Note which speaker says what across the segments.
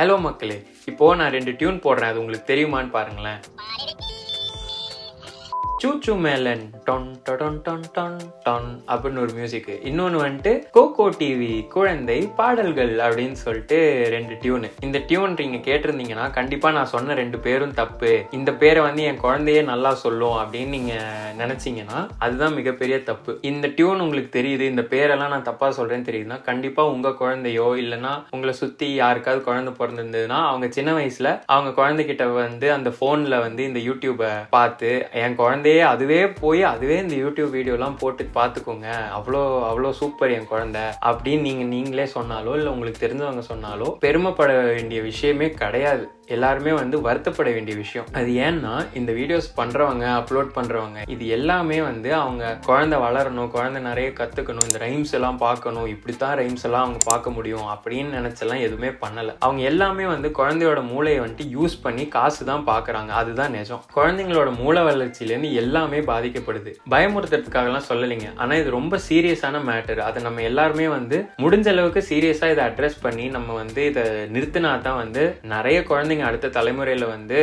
Speaker 1: Hello மக்களே, இப்போ நான் 2 டியூன் போடுறேன். அது உங்களுக்கு தெரியுமான்னு பாருங்களேன். சூச்சு மேலன் டொன் டொன் டொன் டொன் டொன் அப்படின்னு ஒரு மியூசிக். இன்னொன்று வந்துட்டு கோகோ டிவி குழந்தை பாடல்கள் அப்படின்னு சொல்லிட்டு 2 டியூனு. இந்த டியூன் நீங்க கேட்டிருந்தீங்கன்னா கண்டிப்பா நான் சொன்ன 2 பேரும் தப்பு, இந்த பேரை வந்து என் குழந்தையே நல்லா சொல்லும் அப்படின்னு நீங்க நினைச்சீங்கன்னா அதுதான் மிகப்பெரிய தப்பு. இந்த டியூன் உங்களுக்கு தெரியுது, இந்த பேரெல்லாம் நான் தப்பா சொல்றேன்னு தெரியுதுன்னா கண்டிப்பா உங்க குழந்தையோ இல்லைன்னா உங்களை சுத்தி யாருக்காவது குழந்தை பிறந்திருந்ததுன்னா அவங்க சின்ன வயசுல அவங்க குழந்தைகிட்ட வந்து அந்த போன்ல வந்து இந்த யூடியூபை பார்த்து என் குழந்தை அதுவே போய் அதுவே இந்த யூடியூப் வீடியோ எல்லாம் போட்டு பாத்துக்கோங்க, அவ்வளோ சூப்பர் என் குழந்தை அப்படின்னு நீங்களே சொன்னாலோ இல்ல உங்களுக்கு தெரிஞ்சவங்க சொன்னாலோ பெருமைப்பட வேண்டிய விஷயமே கிடையாது. எல்லாருமே வந்து வருத்தப்பட வேண்டிய விஷயம். அது ஏன்னா இந்த வீடியோஸ் பண்றவங்க அப்லோட் பண்றவங்க இது எல்லாமே வந்து அவங்க குழந்தை வளரணும், குழந்தை நிறைய கத்துக்கணும், இந்த ரைம்ஸ் எல்லாம் பார்க்கணும், இப்படித்தான் ரைம்ஸ் எல்லாம் அவங்க பார்க்க முடியும் அப்படின்னு நினைச்செல்லாம் எதுவுமே பண்ணல. அவங்க எல்லாமே வந்து குழந்தையோட மூளையை வந்துட்டு யூஸ் பண்ணி காசு தான் பாக்குறாங்க. அதுதான் நிஜம். குழந்தைங்களோட மூளை வளர்ச்சியிலேருந்து எல்லாமே பாதிக்கப்படுது. பயமுறுத்துறதுக்காக எல்லாம் சொல்லலைங்க, ஆனா இது ரொம்ப சீரியஸான மேட்டர். அதை நம்ம எல்லாருமே வந்து முடிஞ்ச அளவுக்கு சீரியஸா இதை அட்ரஸ் பண்ணி நம்ம வந்து இதை நிறுத்தினா தான் வந்து நிறைய குழந்தைங்க அடுத்த தலைமுறையில வந்து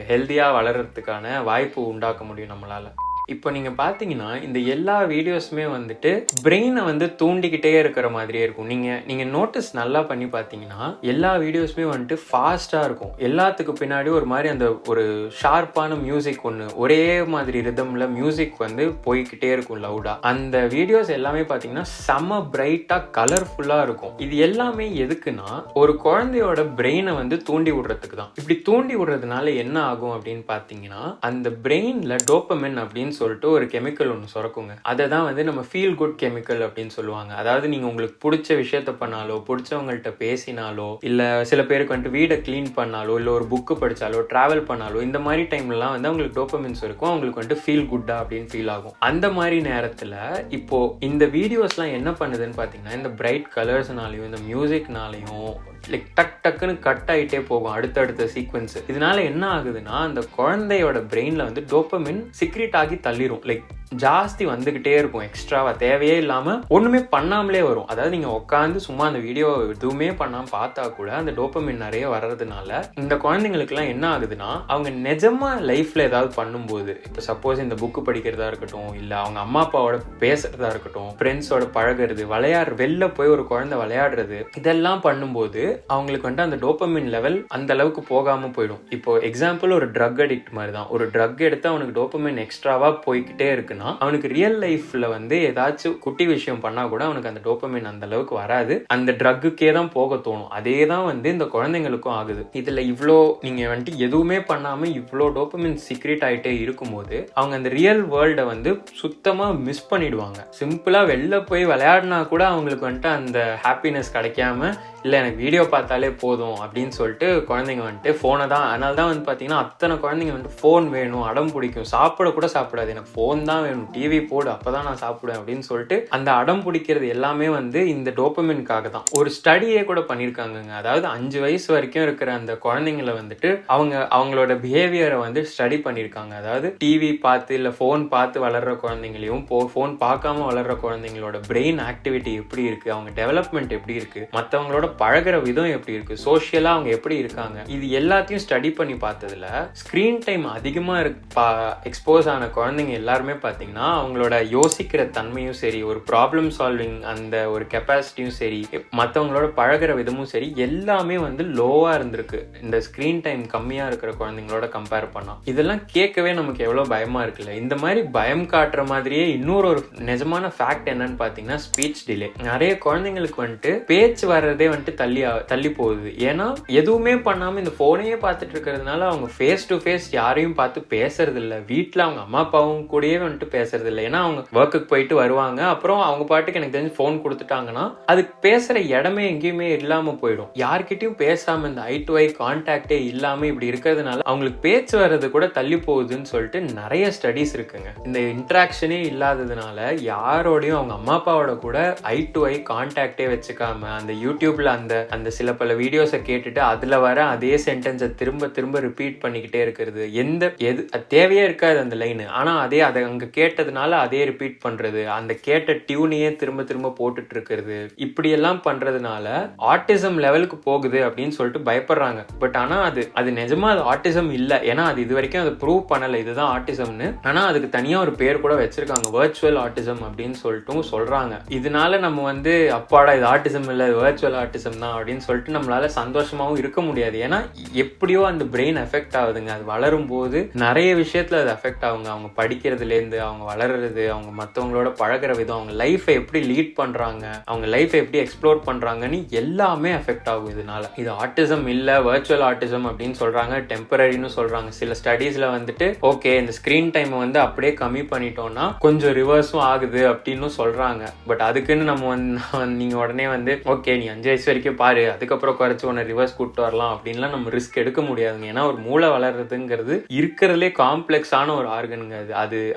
Speaker 1: ஹெல்தியா வளர்றதுக்கான வாய்ப்பு உண்டாக்க முடியும் நம்மளால. இப்போ நீங்க பாத்தீங்கன்னா இந்த எல்லா வீடியோஸுமே வந்துட்டு பிரெயினை வந்து தூண்டிக்கிட்டே இருக்கிற மாதிரியே இருக்கும். நீங்க நோட்டீஸ் நல்லா பண்ணி பாத்தீங்கன்னா எல்லா வீடியோஸுமே வந்துட்டு ஃபாஸ்டா இருக்கும். எல்லாத்துக்கு பின்னாடி ஒரு மாதிரி அந்த ஒரு ஷார்ப்பான மியூசிக் ஒன்று ஒரே மாதிரி ரிதம்ல மியூசிக் வந்து போய்கிட்டே இருக்கும் லவுடா. அந்த வீடியோஸ் எல்லாமே பாத்தீங்கன்னா செம பிரைட்டா கலர்ஃபுல்லா இருக்கும். இது எல்லாமே எதுக்குன்னா ஒரு குழந்தையோட பிரெயினை வந்து தூண்டி விடுறதுக்கு தான். இப்படி தூண்டி விடுறதுனால என்ன ஆகும் அப்படின்னு பாத்தீங்கன்னா அந்த பிரெயின்ல டோபமைன் அப்படின்னு சொல்லிட்டு ஒரு கெமிக்கல் ஒன்று சுரக்குங்க. அதை தான் வந்து நம்ம ஃபீல் குட் கெமிக்கல் அப்படின்னு சொல்லுவாங்க. அதாவது நீங்க உங்களுக்கு பிடிச்ச விஷயத்த பண்ணாலோ பிடிச்சவங்கள்ட்ட பேசினாலோ இல்ல சில பேருக்கு வந்துட்டு வீடை கிளீன் பண்ணாலோ இல்ல ஒரு புக்கு படிச்சாலோ டிராவல் பண்ணாலோ இந்த மாதிரி டைம்லாம் வந்து அவங்களுக்கு டோபமைன்ஸ் இருக்கும், அவங்களுக்கு வந்துட்டு ஃபீல் குட்டா அப்படின்னு ஃபீல் ஆகும். அந்த மாதிரி நேரத்துல இப்போ இந்த வீடியோஸ்லாம் என்ன பண்ணுதுன்னு பாத்தீங்கன்னா இந்த பிரைட் கலர்ஸ்னாலையும் இந்த மியூசிக்னாலையும் லைக் டக் டக்குன்னு கட் ஆகிட்டே போகும் அடுத்தடுத்த சீக்வன்ஸ். இதனால என்ன ஆகுதுன்னா அந்த குழந்தையோட பிரெயின்ல வந்து டோபமைன் சிக்ரேட் ஆகி தள்ளிரும். லைக் ஜாஸ்தி வந்துகிட்டே இருக்கும், எக்ஸ்ட்ராவா தேவையே இல்லாம ஒண்ணுமே பண்ணாமலே வரும். அதாவது நீங்க உட்காந்து சும்மா அந்த வீடியோ எதுவுமே பண்ணாம பார்த்தா கூட அந்த டோபமைன் நிறைய வர்றதுனால இந்த குழந்தைங்களுக்கு எல்லாம் என்ன ஆகுதுன்னா அவங்க நிஜமா லைஃப்ல ஏதாவது பண்ணும்போது, இப்போ சப்போஸ் இந்த புக்கு படிக்கிறதா இருக்கட்டும் இல்ல அவங்க அம்மா அப்பாவோட பேசுறதா இருக்கட்டும், ஃப்ரெண்ட்ஸோட பழகிறது, வெளில போய் ஒரு குழந்தை விளையாடுறது, இதெல்லாம் பண்ணும்போது அவங்களுக்கு வந்துட்டு அந்த டோபமைன் லெவல் அந்த அளவுக்கு போகாம போயிடும். இப்போ எக்ஸாம்பிள் ஒரு ட்ரக் அடிக்ட் மாதிரி தான். ஒரு ட்ரக் எடுத்து அவனுக்கு டோபமைன் எக்ஸ்ட்ராவா போய்கிட்டே இருக்குன்னா அவனுக்கு ரியல் லைஃப்ல வந்து ஏதாச்சும் குட்டி விஷயம் பண்ணா கூட அவனுக்கு அந்த டோபமைன் அந்த அளவுக்கு வராது, அந்த ட்ரக்குக்கே தான் போக தோணும். அதே தான் வந்து இந்த குழந்தைங்களுக்கும் ஆகுது. இதுல இவ்வளோ நீங்க வந்துட்டு எதுவுமே பண்ணாம இவ்வளோ டோபமைன் சீக்ரெட் ஆயிட்டே இருக்கும்போது அவங்க அந்த ரியல் வேர்ல்டை வந்து சுத்தமா மிஸ் பண்ணிடுவாங்க. சிம்பிளா வெளில போய் விளையாடினா கூட அவங்களுக்கு வந்துட்டு அந்த ஹாப்பினஸ் கிடைக்காம இல்லை எனக்கு வீடியோ பார்த்தாலே போதும் அப்படின்னு சொல்லிட்டு குழந்தைங்க வந்துட்டு ஃபோனை தான். அதனால தான் வந்து பார்த்தீங்கன்னா அத்தனை குழந்தைங்க வந்துட்டு ஃபோன் வேணும், அடம் பிடிக்கும், சாப்பிட கூட சாப்பிடாது, எனக்கு ஃபோன் தான் வேணும், டிவி போடு அப்போதான் நான் சாப்பிடுவேன் அப்படின்னு சொல்லிட்டு அந்த அடம் பிடிக்கிறது எல்லாமே வந்து இந்த டோபமைனுக்காக தான். ஒரு ஸ்டடியே கூட பண்ணியிருக்காங்கங்க. அதாவது 5 வயசு வரைக்கும் இருக்கிற அந்த குழந்தைங்களை வந்துட்டு அவங்களோட பிஹேவியரை வந்து ஸ்டடி பண்ணியிருக்காங்க. அதாவது டிவி பார்த்து இல்லை ஃபோன் பார்த்து வளர்ற குழந்தைங்களையும் ஃபோன் பார்க்காம வளர்ற குழந்தைங்களோட பிரெயின் ஆக்டிவிட்டி எப்படி இருக்கு, அவங்க டெவலப்மெண்ட் எப்படி இருக்கு, மற்றவங்களோட பழகிற விதம் எப்படி இருக்கு, சோஷியலா அவங்க எப்படி இருக்காங்க, இது எல்லாத்தையும் ஸ்டடி பண்ணி பார்த்ததுல ஸ்கிரீன் டைம் அதிகமா எக்ஸ்போஸ் ஆன குழந்தைங்க எல்லாருமே பாத்தீங்கன்னா அவங்களோட யோசிக்கிற தன்மையும் சரி, ஒரு ப்ராப்ளம் சால்விங் அந்த ஒரு கெப்பாசிட்டியும் சரி, மற்றவங்களோட பழகிற விதமும் சரி எல்லாமே வந்து லோவா இருந்திருக்கு இந்த ஸ்கிரீன் டைம் கம்மியா இருக்கிற குழந்தைங்களோட கம்பேர் பண்ணா. இதெல்லாம் கேட்கவே நமக்கு எவ்வளவு பயமா இருக்குல்ல. இந்த மாதிரி பயம் காட்டுற மாதிரியே இன்னொரு நிஜமான ஃபேக்ட் என்னன்னு பாத்தீங்கன்னா ஸ்பீச் டிலே. நிறைய குழந்தைங்களுக்கு வந்துட்டு பேச்சு வர்றதே வந்துட்டு தள்ளி போகுது. ஏன்னா எதுவுமே பண்ணாம இந்த போனையே பார்த்துட்டு இருக்கிறதுனால அவங்க ஃபேஸ் டு ஃபேஸ் யாரையும் பார்த்து பேசுறது இல்லை. வீட்டுல அவங்க அம்மா அப்பாவும் கூடயே வந்துட்டு பேசுறது இல்லை. ஏன்னா அவங்க ஒர்க்குக்கு போயிட்டு வருவாங்க, அப்புறம் அவங்க பாட்டுக்கு எனக்கு தெரிஞ்சு போன் கொடுத்துட்டாங்கன்னா அதுக்கு பேசுற இடமே எங்கேயுமே இல்லாம போயிடும். யார்கிட்டயும் பேசாம இந்த ஐ டு ஐ கான்டாக்டே இல்லாம இப்படி இருக்கிறதுனால அவங்களுக்கு பேச்சு வர்றது கூட தள்ளி போகுதுன்னு சொல்லிட்டு நிறைய ஸ்டடிஸ் இருக்குங்க. இந்த இன்ட்ராக்ஷனே இல்லாததுனால யாரோடையும் அவங்க அம்மா அப்பாவோட கூட ஐ டு ஐ கான்டாக்டே வச்சுக்காம அந்த யூடியூப்ல அந்த சில பல வீடியோஸை கேட்டுட்டு அதுல வர அதே சென்டென்ஸை திரும்ப திரும்ப ரிப்பீட் பண்ணிக்கிட்டே இருக்கிறது. தேவையே இருக்காது அந்த லைன், ஆனா அதை அங்க கேட்டதுனால அதே ரிப்பீட் பண்றது, அந்த கேட்ட டியூனையே திரும்ப திரும்ப போட்டுட்டு இருக்கிறது, இப்படி எல்லாம் பண்றதுனால ஆட்டிசம் லெவலுக்கு போகுது அப்படின்னு சொல்லிட்டு பயப்படுறாங்க. பட் ஆனா அது நிஜமா அது ஆட்டிசம் இல்ல. ஏன்னா அது இது வரைக்கும் அதை ப்ரூவ் பண்ணல இதுதான் ஆட்டிசம்னு. ஆனா அதுக்கு தனியா ஒரு பேர் கூட வச்சிருக்காங்க, வர்ச்சுவல் ஆட்டிசம் அப்படின்னு சொல்லிட்டு சொல்றாங்க. இதனால நம்ம அப்பாடா இது ஆட்டிசம் இல்ல, இது வர்ச்சுவல் ஆட்டிசம் தான் அப்படின்னு சொல்லிட்டு நம்மளால சந்தோஷமாவும் இருக்க முடியாது. ஏன்னா எப்படியோ அந்த பிரெயின் எஃபெக்ட் ஆகுதுங்க. அது வளரும் போது நிறைய விஷயத்துல அது எஃபெக்ட் ஆகுங்க. அவங்க படிக்கிறதுல இருந்து அவங்க வளர்றது, அவங்க மற்றவங்களோட பழகிற விதம், அவங்க லைஃபை எப்படி லீட் பண்றாங்க, அவங்க லைஃபை எப்படி எக்ஸ்ப்ளோர் பண்றாங்கன்னு எல்லாமே எஃபெக்ட் ஆகும் இதனால. இது ஆட்டிசம் இல்ல, வர்ச்சுவல் ஆட்டிசம் அப்படின்னு சொல்றாங்க, டெம்பரரின்னு சொல்றாங்க. சில ஸ்டடீஸ்ல ஓகே இந்த ஸ்கிரீன் டைம் அப்படியே கம்மி பண்ணிட்டோம்னா கொஞ்சம் ரிவர்ஸும் ஆகுது அப்படின்னு சொல்றாங்க. பட் அதுக்குன்னு நம்ம நீங்க உடனே ஓகே நீ 5 வயசு வரைக்கும் பாரு, அதுக்கப்புறம் குறைச்சு உன்னை ரிவர்ஸ் கூட்டு வரலாம் அப்படின்லாம் நம்ம ரிஸ்க் எடுக்க முடியாதுங்க. ஏன்னா ஒரு மூளை வளர்றதுங்கிறது இருக்கிறதுலே காம்ப்ளெக்ஸான ஒரு ஆர்கனுங்க.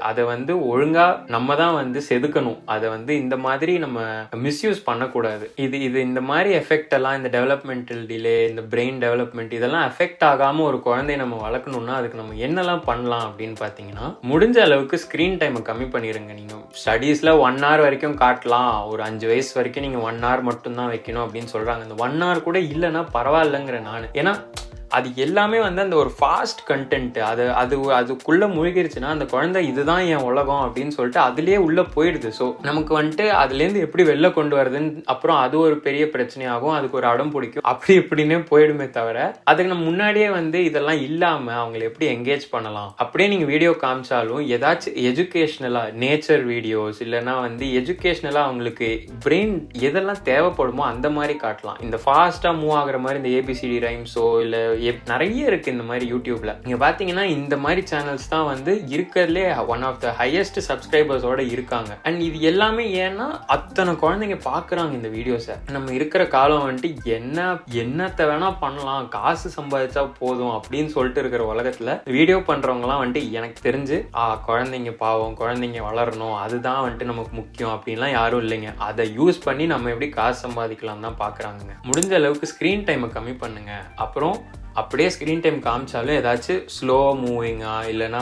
Speaker 1: அதை ஒழுங்கா நம்ம தான் செதுக்கணும். அதை இந்த மாதிரி நம்ம மிஸ்யூஸ் பண்ணக்கூடாது. இது இந்த மாதிரி எஃபெக்ட் எல்லாம், இந்த டெவலப்மெண்டல் டிலே, இந்த பிரெயின் டெவலப்மெண்ட் இதெல்லாம் எஃபெக்ட் ஆகாம ஒரு குழந்தைய நம்ம வளர்க்கணும்னா அதுக்கு நம்ம என்னெல்லாம் பண்ணலாம் அப்படின்னு பாத்தீங்கன்னா, முடிஞ்ச அளவுக்கு ஸ்கிரீன் டைமை கம்மி பண்ணிருங்க. நீங்க ஸ்டடீஸ்ல 1 hour வரைக்கும் காட்டலாம், ஒரு 5 வயசு வரைக்கும் நீங்க 1 hour மட்டும் தான் வைக்கணும் அப்படின்னு சொல்றாங்க. இந்த 1 hour கூட இல்லைன்னா பரவாயில்லைங்கிற நானு. ஏன்னா அது எல்லாமே அந்த ஒரு ஃபாஸ்ட் கண்டென்ட், அதுக்குள்ள முழுகிருச்சுன்னா அந்த குழந்தை இதுதான் என் உலகம் அப்படின்னு சொல்லிட்டு அதுலயே உள்ள போயிடுது. ஸோ நமக்கு அதுலேருந்து எப்படி வெளில கொண்டு வருதுன்னு அப்புறம் அது ஒரு பெரிய பிரச்சனையாகும், அதுக்கு ஒரு அடம் பிடிக்கும், அப்படி இப்படின்னே போயிடுமே தவிர அதுக்கு நம்ம முன்னாடியே இதெல்லாம் இல்லாம அவங்களை எப்படி என்கேஜ் பண்ணலாம். அப்படியே நீங்க வீடியோ காமிச்சாலும் ஏதாச்சும் எஜுகேஷனலா, நேச்சர் வீடியோஸ் இல்லைன்னா எஜுகேஷனலா அவங்களுக்கு பிரெயின் எதெல்லாம் தேவைப்படுமோ அந்த மாதிரி காட்டலாம். இந்த ஃபாஸ்டா மூவ் ஆகுற மாதிரி இந்த ஏபிசிடி ரைம்ஸோ இல்ல நிறைய இருக்கு இந்த மாதிரி யூடியூப்ல. நீங்க பாத்தீங்கன்னா இந்த மாதிரி சேனல்ஸ் தான் இருக்கிறதுலே ஒன் ஆஃப் த ஹையஸ்ட் சப்ஸ்கிரைபர்ஸோட இருக்காங்க. அண்ட் இது எல்லாமே ஏன்னா அத்தனை குழந்தைங்க பாக்குறாங்க இந்த வீடியோஸை. நம்ம இருக்கிற காலம் என்னத்தை வேணா பண்ணலாம், காசு சம்பாதிச்சா போதும் அப்படின்னு சொல்லிட்டு இருக்கிற உலகத்துல வீடியோ பண்றவங்க எல்லாம் எனக்கு தெரிஞ்சு குழந்தைங்க பாவம், குழந்தைங்க வளரணும், அதுதான் நமக்கு முக்கியம் அப்படின்லாம் யாரும் இல்லைங்க. அதை யூஸ் பண்ணி நம்ம எப்படி காசு சம்பாதிக்கலாம் தான் பாக்குறாங்க. முடிஞ்ச அளவுக்கு ஸ்கிரீன் டைமை கம்மி பண்ணுங்க. அப்புறம் அப்படியே ஸ்கிரீன் டைம் காமிச்சாலும் ஏதாச்சும் ஸ்லோ மூவிங்கா இல்லைன்னா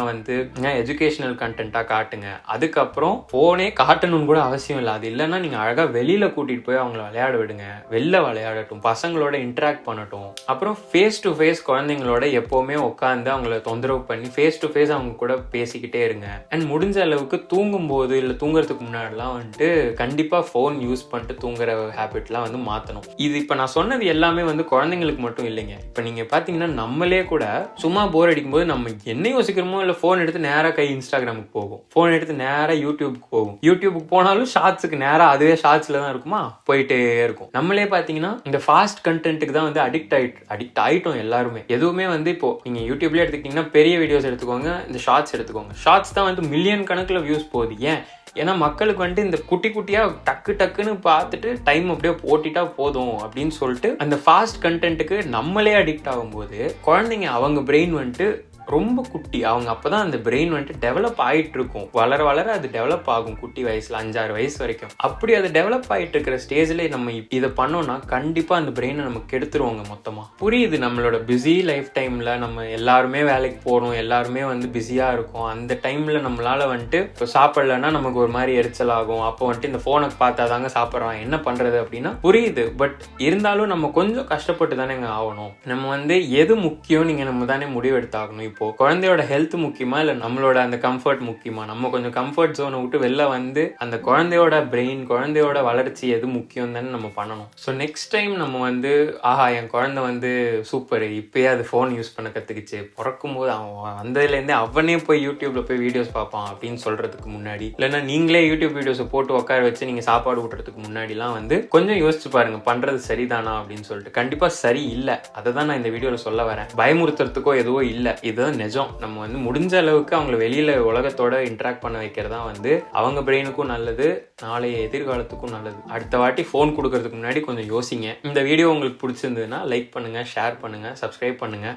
Speaker 1: எஜுகேஷனல் கண்டென்ட்டா காட்டுங்க. அதுக்கப்புறம் போனே காட்டணும்னு கூட அவசியம் இல்லை. அது இல்லைன்னா நீங்க அழகா வெளியில கூட்டிட்டு போய் அவங்கள விளையாட விடுங்க, வெளில விளையாடட்டும், பசங்களோட இன்டராக்ட் பண்ணட்டும். அப்புறம் ஃபேஸ் டு ஃபேஸ் குழந்தைங்களோட எப்பவுமே உட்காந்து அவங்கள தொந்தரவு பண்ணி ஃபேஸ் டு ஃபேஸ் அவங்க கூட பேசிக்கிட்டே இருங்க. அண்ட் முடிஞ்ச அளவுக்கு தூங்கும் போது இல்லை தூங்குறதுக்கு முன்னாடிலாம் கண்டிப்பா போன் யூஸ் பண்ணிட்டு தூங்குற ஹேபிட்லாம் மாத்தணும். இது இப்ப நான் சொன்னது எல்லாமே குழந்தைங்களுக்கு மட்டும் இல்லைங்க. இப்ப நீங்க பாத்தீங்கன்னா நம்மளே கூட சும்மா போர் அடிக்கும் போது நம்ம என்ன யோசிக்கிறோமோ இல்ல போன் எடுத்து நேரா கை இன்ஸ்டாகிராமுக்கு போகும், போன் எடுத்து நேரா யூடியூபுக்கு போகும். யூடியூபுக்கு போனாலும் ஷார்ட்ஸுக்கு நேரா அதுவே ஷார்ட்ஸ்ல தான் இருக்குமா, போயிட்டே இருக்கும். நம்மளே பாத்தீங்கன்னா இந்த ஃபாஸ்ட் கண்டென்ட்டுக்கு தான் அடிக்ட் ஆயிட்டோம் எல்லாருமே. எதுவுமே இப்போ நீங்க யூடியூப்ல எடுத்துக்கிட்டீங்கன்னா பெரிய வீடியோஸ் எடுத்துக்கோங்க, இந்த ஷார்ட்ஸ் எடுத்துக்கோங்க. ஷார்ட்ஸ் தான் மில்லியன் கணக்குல வியூஸ் போகுது. ஏன்? ஏன்னா மக்களுக்கு இந்த குட்டி குட்டியா டக்குன்னு பார்த்துட்டு டைம் அப்படியே ஓட்டிட்டா போதும் அப்படின்னு சொல்லிட்டு அந்த ஃபாஸ்ட் கண்டென்ட்டுக்கு நம்மளே அடிக்ட் ஆகும்போது குழந்தைங்க அவங்க பிரெயின் ரொம்ப குட்டி, அவங்க அப்பதான் அந்த பிரெயின் டெவலப் ஆயிட்டு இருக்கும். வளர வளர அது டெவலப் ஆகும். குட்டி வயசுல 5-6 வயசு வரைக்கும் அப்படி அது டெவலப் ஆயிட்டு இருக்கிற ஸ்டேஜ்ல நம்ம இதை பண்ணோம்னா கண்டிப்பா அந்த பிரெயினை நம்ம கெடுத்துருவோங்க மொத்தமா. புரியுது, நம்மளோட பிஸி லைஃப் டைம்ல நம்ம எல்லாருமே வேலைக்கு போறோம், எல்லாருமே பிஸியா இருக்கும். அந்த டைம்ல நம்மளால இப்போ சாப்பிடலன்னா நமக்கு ஒரு மாதிரி எரிச்சல் ஆகும். அப்போ இந்த போனை பார்த்தாதாங்க சாப்பிட்றான், என்ன பண்றது அப்படின்னா புரியுது. பட் இருந்தாலும் நம்ம கொஞ்சம் கஷ்டப்பட்டு தானே ஆகணும். நம்ம எது முக்கியம் நீங்க நம்ம தானே முடிவெடுத்தாகணும். இப்போ குழந்தையோட ஹெல்த் முக்கியமா இல்ல நம்மளோட அந்த கம்ஃபர்ட் முக்கியமா? நம்ம கொஞ்சம் கம்ஃபர்ட் ஜோனை விட்டு வெளில அந்த குழந்தையோட பிரெயின், குழந்தையோட வளர்ச்சி எது முக்கியம் தானே நம்ம பண்ணணும். ஸோ நெக்ஸ்ட் டைம் நம்ம ஆஹா என் குழந்தை சூப்பர், இப்பயே அது ஃபோன் யூஸ் பண்ண கத்துக்குச்சு, பிறக்கும் போது அவன் வந்ததுலேருந்தே அவனே போய் யூடியூப்ல போய் வீடியோஸ் பார்ப்பான் அப்படின்னு சொல்றதுக்கு முன்னாடி, இல்லைன்னா நீங்களே யூடியூப் வீடியோஸை போட்டு உட்கார வச்சு நீங்க சாப்பாடு ஊட்டுறதுக்கு முன்னாடிலாம் கொஞ்சம் யோசிச்சு பாருங்க, பண்றது சரிதானா அப்படின்னு சொல்லிட்டு. கண்டிப்பா சரி இல்லை, அதை தான் நான் இந்த வீடியோல சொல்ல வரேன். பயமுறுத்துறதுக்கோ எதுவோ இல்லை, இதுதான் நிஜம். நம்ம முடிஞ்ச அளவுக்கு அவங்களை வெளியில உலகத்தோட இன்டராக்ட் பண்ண வைக்கிறதா அவங்க பிரெயினுக்கும் நல்லது, நாளைய எதிர்காலத்துக்கும் நல்லது. அடுத்த வாட்டி போன் கொடுக்கறதுக்கு முன்னாடி கொஞ்சம் யோசிங்க. இந்த வீடியோ உங்களுக்கு பிடிச்சிருந்ததுன்னா லைக் பண்ணுங்க, ஷேர் பண்ணுங்க, சப்ஸ்கிரைப் பண்ணுங்க.